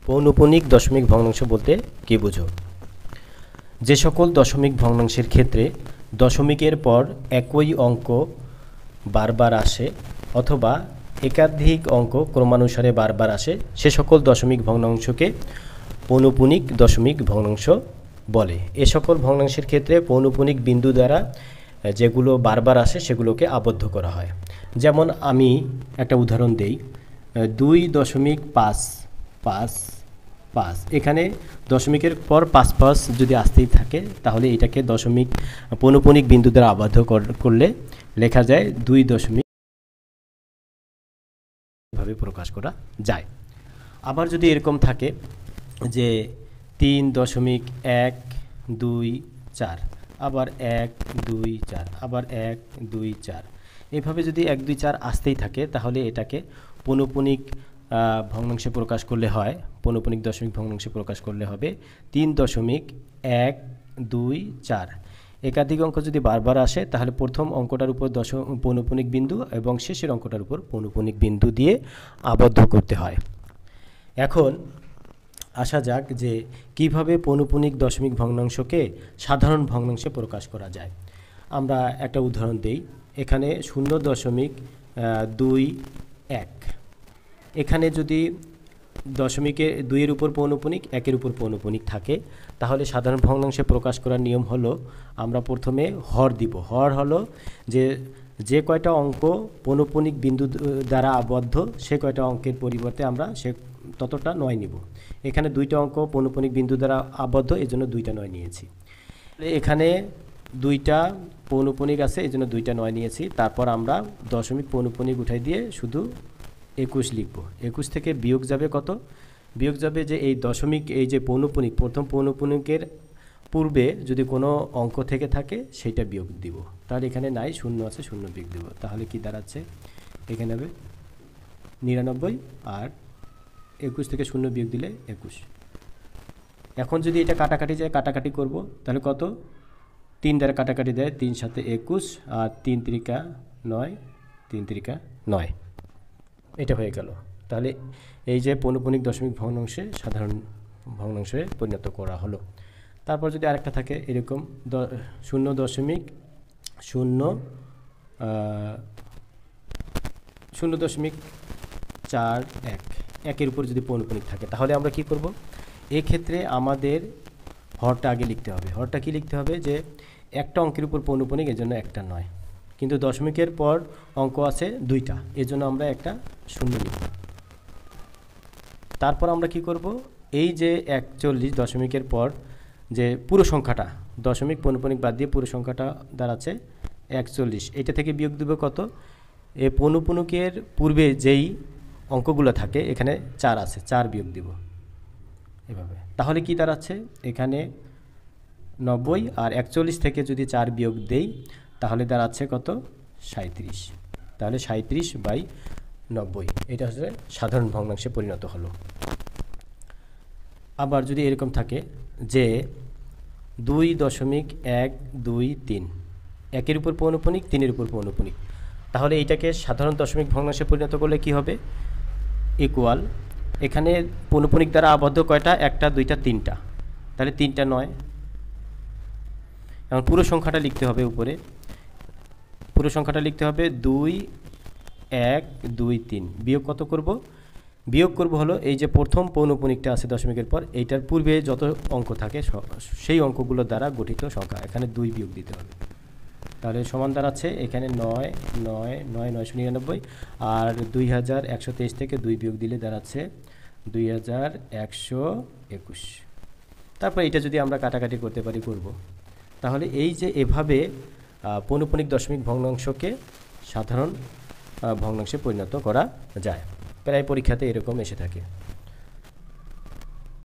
পৌনঃপুনিক দশমিক ভগ্নাংশ বলতে কী বুঝো? যে সকল দশমিক ভগ্নাংশের ক্ষেত্রে দশমিকের পর একই অঙ্ক বারবার আসে অথবা একাধিক অঙ্ক ক্রমানুসারে বারবার আসে সে সকল দশমিক ভগ্নাংশকে পৌনঃপুনিক দশমিক ভগ্নাংশ বলে। এ সকল ভগ্নাংশের ক্ষেত্রে পৌনঃপুনিক বিন্দু দ্বারা যেগুলো বারবার আসে সেগুলোকে আবদ্ধ করা হয়। যেমন আমি একটা উদাহরণ দেই, 2.55 এখানে দশমিকের পর 5 যদি আসতেই থাকে তাহলে এটাকে দশমিক পৌনঃপুনিক বিন্দু দ্বারা আবদ্ধ করলে লেখা যায় 2 দশমিক ভাবে প্রকাশ করা যায়। আবার যদি এরকম থাকে যে 3.124 আবার 1 2 4 আবার 1 2 4 এভাবে যদি 1 2 4 আসতেই থাকে তাহলে এটাকে পৌনঃপুনিক ভগ্নাংশে প্রকাশ করলে হয়, পৌনঃপুনিক দশমিক ভগ্নাংশে প্রকাশ করলে হবে 3.124। একাধিক অঙ্ক যদি বারবার আসে তাহলে প্রথম অঙ্কটার উপর পৌনঃপুনিক বিন্দু এবং শেষের অঙ্কটার উপর পৌনঃপুনিক বিন্দু দিয়ে আবদ্ধ করতে হয়। এখন আসা যাক যে কিভাবে পৌনঃপুনিক দশমিক ভগ্নাংশকে সাধারণ ভগ্নাংশে প্রকাশ করা যায়। আমরা একটা উদাহরণ দেই, এখানে 0.21 এখানে যদি দশমিকে 2-এর উপর পৌনঃপুনিক 1-এর উপর পৌনঃপুনিক থাকে তাহলে সাধারণ ভগ্নাংশে প্রকাশ করার নিয়ম হলো আমরা প্রথমে হর দিব। হর হলো যে কয়টা অঙ্ক পৌনঃপুনিক বিন্দু দ্বারা আবদ্ধ সে কয়টা অঙ্কের পরিবর্তে আমরা ততটা 9 নিব। এখানে 2টা অঙ্ক পৌনঃপুনিক বিন্দু দ্বারা আবদ্ধ, এজন্য 2টা 9 নিয়েছি। এখানে 2টা পৌনঃপুনিক আছে এজন্য 2টা 9 নিয়েছি। তারপর আমরা দশমিক পৌনঃপুনিক উঠাই দিয়ে শুধু 21 লিখব। 21 থেকে বিয়োগ যাবে কত? বিয়োগ যাবে যে এই দশমিক এই যে পৌনঃপুনিক প্রথম পৌনঃপুনিকের পূর্বে যদি কোনো অঙ্ক থেকে থাকে সেইটা বিয়োগ দিব। তাহলে এখানে নাই, 0 আছে, 0 বিয়োগ দিব। তাহলে কি দাঁড়াচ্ছে? এখানে হবে 99 আর 21 থেকে 0 বিয়োগ দিলে 21। এখন যদি এটা কাটাকাটি যায়, কাটাকাটি করব তাহলে কত? 3 দ্বারা কাটাকাটি দেয়, 3 সাথে 21 আর 3 3 9, 3 3 9, এটা হয়ে গেল। তাহলে এই যে পৌনঃপুনিক দশমিক ভগ্নাংশে সাধারণ ভগ্নাংশে পরিণত করা হলো। তারপর যদি আরেকটা থাকে এরকম 0.41 1-এর উপর যদি পৌনঃপুনিক থাকে তাহলে আমরা কি করব? এক্ষেত্রে আমাদের হরটা আগে লিখতে হবে। হরটা কি লিখতে হবে? যে একটা অঙ্কের উপর পৌনঃপুনিক এজন্য একটা 9, কিন্তু দশমিকের পর অঙ্ক আছে 2টা এজন্য আমরা একটা 0 লিখব। তারপর আমরা কি করব? এই যে 41 দশমিকের পর যে পুরো সংখ্যাটা দশমিক পৌনঃপুনিক বাদ দিয়ে পুরো সংখ্যাটা দাঁড়াচ্ছে 41, এটা থেকে বিয়োগ দেব কত? এই পৌনঃপুনিকের পূর্বে যেই অঙ্কগুলো থাকে এখানে 4 আছে, 4 বিয়োগ দিব এভাবে। তাহলে কি দাঁড়াচ্ছে? এখানে 90 আর 41 থেকে যদি 4 বিয়োগ দেই তাহলে দাঁড়াচ্ছে কত? 37। তাহলে 37/90 এটা হচ্ছে সাধারণ ভগ্নাংশে পরিণত হলো। আবার যদি এরকম থাকে যে 2.123 1-এর উপর পৌনঃপুনিক 3-এর উপর পৌনঃপুনিক, তাহলে এইটাকে সাধারণ দশমিক ভগ্নাংশে পরিণত করলে কি হবে? ইকুয়াল এখানে পৌনঃপুনিক দ্বারা আবদ্ধ কয়টা? 1টা 2টা 3টা, তাহলে 3টা 9। এখন পুরো সংখ্যাটা লিখতে হবে উপরে, পুরো সংখ্যাটা লিখতে হবে 2 1 2 3 বিয়োগ কত করব? বিয়োগ করব হলো এই যে প্রথম পৌনঃপুনিকটা আছে দশমিকের পর এইটার পূর্বে যত অঙ্ক থাকে সেই অঙ্কগুলো দ্বারা গঠিত সংখ্যা, এখানে 2 বিয়োগ দিতে হবে। তাহলে সমান দাঁড়াচ্ছে এখানে 9 9 9 999 আর 2123 থেকে 2 বিয়োগ দিলে দাঁড়াচ্ছে 2121। তারপর এটা যদি আমরা কাটাকাটি করতে পারি করব। তাহলে এই যে এভাবে পৌনঃপুনিক দশমিক ভগ্নাংশকে সাধারণ ভগ্নাংশে পরিণত করা যায়। প্রায় পরীক্ষাতে এরকম এসে থাকে।